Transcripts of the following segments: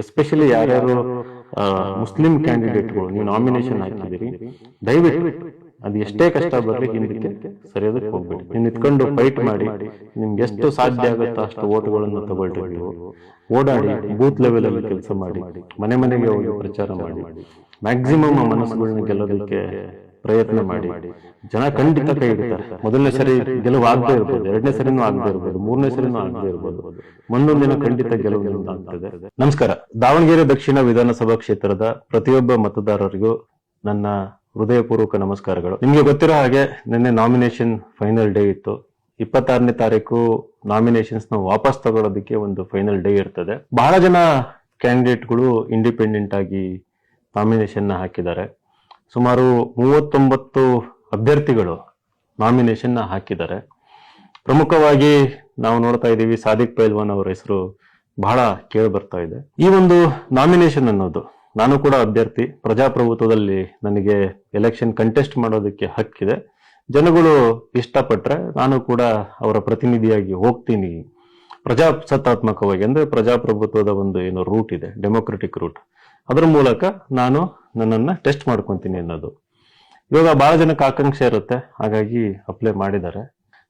Especially ಯಾರ್ಯಾರು Muslim ಕ್ಯಾಂಡಿಡೇಟ್ಗಳು ನೀವು nomination ಹಾಕಿದಿರಿ, ದಯವಿಟ್ಟು ಅದು ಎಷ್ಟೇ ಕಷ್ಟ ಬರಲಿ ಹಿಂದಕ್ಕೆ ಸರಿಯೋದಕ್ಕೆ ಹೋಗ್ಬೇಡಿ. ನೀವು ನಿಂತ್ಕೊಂಡು ಫೈಟ್ ಮಾಡಿ, ನಿಮ್ಗೆ ಎಷ್ಟು ಸಾಧ್ಯ ಆಗುತ್ತೋ ಅಷ್ಟು ಓಟ್ಗಳನ್ನು ತಗೊಳ್ರಿ. ನೀವು ಓಡಾಡಿ, ಬೂತ್ ಲೆವೆಲ್ ಅಲ್ಲಿ ಕೆಲಸ ಮಾಡಿ, ಮನೆ ಮನೆಗೆ ಹೋಗಿ ಪ್ರಚಾರ ಮಾಡಿ, ಮ್ಯಾಕ್ಸಿಮಮ್ ಆ ಮನಸ್ಸುಗಳನ್ನ ಗೆಲ್ಲೋದಕ್ಕೆ ಪ್ರಯತ್ನ ಮಾಡಿ. ಜನ ಖಂಡಿತ ಕೈ ಹಿಡಿತಾರೆ. ಮೊದಲನೇ ಸರಿ ಗೆಲುವು ಆಗದೆ ಇರ್ಬೋದು, ಎರಡನೇ ಸರಿನೂ ಆಗದೆ ಇರ್ಬೋದು, ಮೂರನೇ ಸರಿನೂ ಆಗದೆ ಇರ್ಬೋದು, ಮುಂದೊಂದಿನ ಖಂಡಿತ ಗೆಲುವು ಆಗ್ತದೆ. ನಮಸ್ಕಾರ. ದಾವಣಗೆರೆ ದಕ್ಷಿಣ ವಿಧಾನಸಭಾ ಕ್ಷೇತ್ರದ ಪ್ರತಿಯೊಬ್ಬ ಮತದಾರರಿಗೂ ನನ್ನ ಹೃದಯಪೂರ್ವಕ ನಮಸ್ಕಾರಗಳು. ನಿಮ್ಗೆ ಗೊತ್ತಿರೋ ಹಾಗೆ ನಿನ್ನೆ ನಾಮಿನೇಷನ್ ಫೈನಲ್ ಡೇ ಇತ್ತು. 26ನೇ ತಾರೀಕು ನಾಮಿನೇಷನ್ಸ್ ನ ವಾಪಸ್ ತಗೊಳ್ಳೋದಕ್ಕೆ ಒಂದು ಫೈನಲ್ ಡೇ ಇರ್ತದೆ. ಬಹಳ ಜನ ಕ್ಯಾಂಡಿಡೇಟ್ಗಳು ಇಂಡಿಪೆಂಡೆಂಟ್ ಆಗಿ ನಾಮಿನೇಷನ್ ನ ಹಾಕಿದ್ದಾರೆ. ಸುಮಾರು 39 ಅಭ್ಯರ್ಥಿಗಳು ನಾಮಿನೇಷನ್ ನ ಹಾಕಿದ್ದಾರೆ. ಪ್ರಮುಖವಾಗಿ ನಾವು ನೋಡ್ತಾ ಇದ್ದೀವಿ, ಸಾದಿಕ್ ಪೈಲ್ವಾನ್ ಅವರ ಹೆಸರು ಬಹಳ ಕೇಳಿ ಬರ್ತಾ ಇದೆ. ಈ ಒಂದು ನಾಮಿನೇಷನ್ ಅನ್ನೋದು, ನಾನು ಕೂಡ ಅಭ್ಯರ್ಥಿ, ಪ್ರಜಾಪ್ರಭುತ್ವದಲ್ಲಿ ನನಗೆ ಎಲೆಕ್ಷನ್ ಕಂಟೆಸ್ಟ್ ಮಾಡೋದಕ್ಕೆ ಹಕ್ಕಿದೆ. ಜನಗಳು ಇಷ್ಟಪಟ್ರೆ ನಾನು ಕೂಡ ಅವರ ಪ್ರತಿನಿಧಿಯಾಗಿ ಹೋಗ್ತೀನಿ. ಪ್ರಜಾಸತ್ತಾತ್ಮಕವಾಗಿ, ಅಂದ್ರೆ ಪ್ರಜಾಪ್ರಭುತ್ವದ ಒಂದು ಏನು ರೂಟ್ ಇದೆ, ಡೆಮೊಕ್ರೆಟಿಕ್ ರೂಟ್, ಅದರ ಮೂಲಕ ನಾನು ನನ್ನನ್ನ ಟೆಸ್ಟ್ ಮಾಡ್ಕೊಂತೀನಿ ಅನ್ನೋದು. ಇವಾಗ ಬಹಳ ಜನಕ್ಕೆ ಆಕಾಂಕ್ಷೆ ಇರುತ್ತೆ, ಹಾಗಾಗಿ ಅಪ್ಲೈ ಮಾಡಿದ್ದಾರೆ.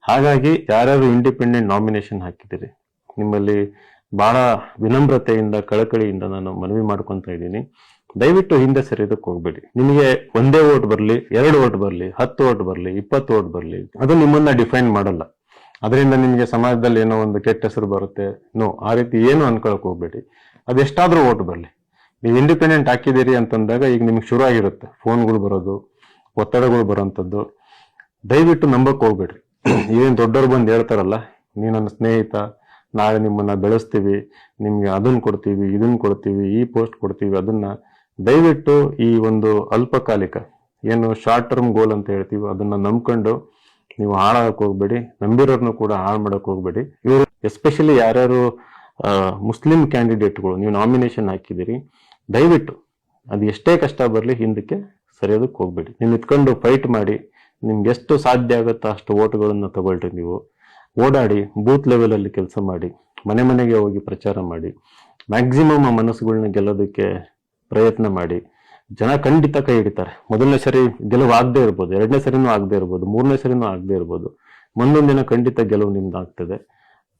ಹಾಗಾಗಿ ಯಾರ್ಯಾರು ಇಂಡಿಪೆಂಡೆಂಟ್ ನಾಮಿನೇಷನ್ ಹಾಕಿದ್ದೀರಿ, ನಿಮ್ಮಲ್ಲಿ ಬಹಳ ವಿನಮ್ರತೆಯಿಂದ, ಕಳಕಳಿಯಿಂದ ನಾನು ಮನವಿ ಮಾಡ್ಕೊಂತ ಇದ್ದೀನಿ, ದಯವಿಟ್ಟು ಹಿಂದೆ ಸರಿಯೋದಕ್ಕೆ ಹೋಗ್ಬೇಡಿ. ನಿಮಗೆ ಒಂದೇ ಓಟ್ ಬರಲಿ, 2 ಓಟ್ ಬರಲಿ, 10 ಓಟ್ ಬರಲಿ, 20 ಓಟ್ ಬರಲಿ, ಅದು ನಿಮ್ಮನ್ನ ಡಿಫೈನ್ ಮಾಡಲ್ಲ. ಅದರಿಂದ ನಿಮಗೆ ಸಮಾಜದಲ್ಲಿ ಏನೋ ಒಂದು ಕೆಟ್ಟ ಹೆಸರು ಬರುತ್ತೆ, ಆ ರೀತಿ ಏನು ಅನ್ಕೊಳಕ್ ಹೋಗ್ಬೇಡಿ. ಅದೆಷ್ಟಾದ್ರೂ ಓಟ್ ಬರಲಿ. ನೀವು ಇಂಡಿಪೆಂಡೆಂಟ್ ಹಾಕಿದ್ದೀರಿ ಅಂತಂದಾಗ ಈಗ ನಿಮ್ಗೆ ಶುರು ಆಗಿರುತ್ತೆ ಫೋನ್ಗಳು ಬರೋದು, ಒತ್ತಡಗಳು ಬರೋಂಥದ್ದು. ದಯವಿಟ್ಟು ನಂಬಕ್ ಹೋಗ್ಬೇಡ್ರಿ. ಏನ್ ದೊಡ್ಡವ್ರು ಬಂದು ಹೇಳ್ತಾರಲ್ಲ, ನೀ ನನ್ನ ಸ್ನೇಹಿತ, ನಾಳೆ ನಿಮ್ಮನ್ನ ಬೆಳೆಸ್ತೀವಿ, ನಿಮ್ಗೆ ಅದನ್ನ ಕೊಡ್ತೀವಿ, ಇದನ್ನ ಕೊಡ್ತೀವಿ, ಈ ಪೋಸ್ಟ್ ಕೊಡ್ತೀವಿ, ಅದನ್ನ ದಯವಿಟ್ಟು ಈ ಒಂದು ಅಲ್ಪಕಾಲಿಕ ಏನು ಶಾರ್ಟ್ ಟರ್ಮ್ ಗೋಲ್ ಅಂತ ಹೇಳ್ತೀವಿ, ಅದನ್ನ ನಂಬ್ಕೊಂಡು ನೀವು ಹಾಳಾಗಕ್ ಹೋಗ್ಬೇಡಿ. ನಂಬಿರೋರ್ನು ಕೂಡ ಹಾಳು ಮಾಡಕ್ ಹೋಗ್ಬೇಡಿ. ಇವರು ಎಸ್ಪೆಷಲಿ ಯಾರ್ಯಾರು ಮುಸ್ಲಿಂ ಕ್ಯಾಂಡಿಡೇಟ್ಗಳು ನೀವು ನಾಮಿನೇಷನ್ ಹಾಕಿದಿರಿ, ದಯವಿಟ್ಟು ಅದು ಎಷ್ಟೇ ಕಷ್ಟ ಬರಲಿ ಹಿಂದಕ್ಕೆ ಸರಿಯೋದಕ್ಕೆ ಹೋಗ್ಬೇಡಿ. ನೀವು ನಿಂತ್ಕೊಂಡು ಫೈಟ್ ಮಾಡಿ, ನಿಮ್ಗೆ ಎಷ್ಟು ಸಾಧ್ಯ ಆಗುತ್ತೋ ಅಷ್ಟು ಓಟ್ಗಳನ್ನ ತಗೊಳ್ರಿ. ನೀವು ಓಡಾಡಿ, ಬೂತ್ ಲೆವೆಲ್ ಅಲ್ಲಿ ಕೆಲಸ ಮಾಡಿ, ಮನೆ ಮನೆಗೆ ಹೋಗಿ ಪ್ರಚಾರ ಮಾಡಿ, ಮ್ಯಾಕ್ಸಿಮಮ್ ಆ ಮನಸ್ಸುಗಳನ್ನ ಗೆಲ್ಲೋದಕ್ಕೆ ಪ್ರಯತ್ನ ಮಾಡಿ. ಜನ ಖಂಡಿತ ಕೈ ಹಿಡಿತಾರೆ. ಮೊದಲನೇ ಸರಿ ಗೆಲುವು ಆಗದೆ ಇರ್ಬೋದು, ಎರಡನೇ ಸರಿನೂ ಆಗದೆ ಇರ್ಬೋದು, ಮೂರನೇ ಸರಿನೂ ಆಗದೆ ಇರ್ಬೋದು, ಮುಂದೊಂದಿನ ಖಂಡಿತ ಗೆಲುವು ನಿಮ್ದು ಆಗ್ತದೆ.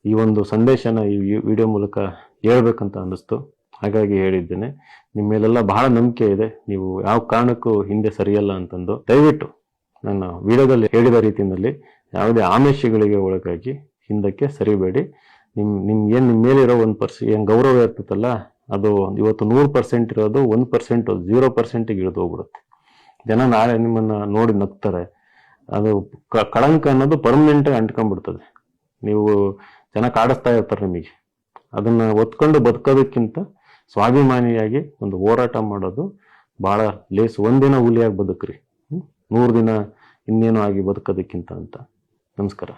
ಈ ಒಂದು ಸಂದೇಶನ ಈ ವಿಡಿಯೋ ಮೂಲಕ ಹೇಳ್ಬೇಕಂತ ಅನ್ನಿಸ್ತು, ಹಾಗಾಗಿ ಹೇಳಿದ್ದೇನೆ. ನಿಮ್ಮ ಮೇಲೆಲ್ಲ ಬಹಳ ನಂಬಿಕೆ ಇದೆ, ನೀವು ಯಾವ ಕಾರಣಕ್ಕೂ ಹಿಂದೆ ಸರಿಯಲ್ಲ ಅಂತಂದು. ದಯವಿಟ್ಟು ನನ್ನ ವಿಡಿಯೋದಲ್ಲಿ ಹೇಳಿದ ರೀತಿಯಲ್ಲಿ ಯಾವುದೇ ಆಮಿಷಗಳಿಗೆ ಒಳಗಾಗಿ ಹಿಂದಕ್ಕೆ ಸರಿಬೇಡಿ. ನಿಮ್ಮ ಮೇಲಿರೋ 1% ಏನ್ ಗೌರವ ಇರ್ತದಲ್ಲ, ಅದು ಇವತ್ತು 100% ಇರೋದು 1%, 0% ಇಳಿದು ಹೋಗ್ಬಿಡುತ್ತೆ. ಜನ ನಾಳೆ ನಿಮ್ಮನ್ನ ನೋಡಿ ನಗ್ತಾರೆ. ಅದು ಕಳಂಕ ಅನ್ನೋದು ಪರ್ಮನೆಂಟ್ ಆಗಿ ಅಂಟ್ಕೊಂಡ್ಬಿಡ್ತದೆ. ನೀವು ಜನ ಕಾಡಿಸ್ತಾ ಇರ್ತಾರೆ ನಿಮಗೆ. ಅದನ್ನ ಒತ್ಕೊಂಡು ಬದುಕೋದಕ್ಕಿಂತ ಸ್ವಾಭಿಮಾನಿಯಾಗಿ ಒಂದು ಹೋರಾಟ ಮಾಡೋದು ಬಹಳ ಲೇಸು. ಒಂದಿನ ಹುಲಿಯಾಗಿ ಬದುಕ್ರಿ, 100 ದಿನ ಇನ್ನೇನು ಆಗಿ ಬದುಕೋದಕ್ಕಿಂತ ಅಂತ. ನಮಸ್ಕಾರ.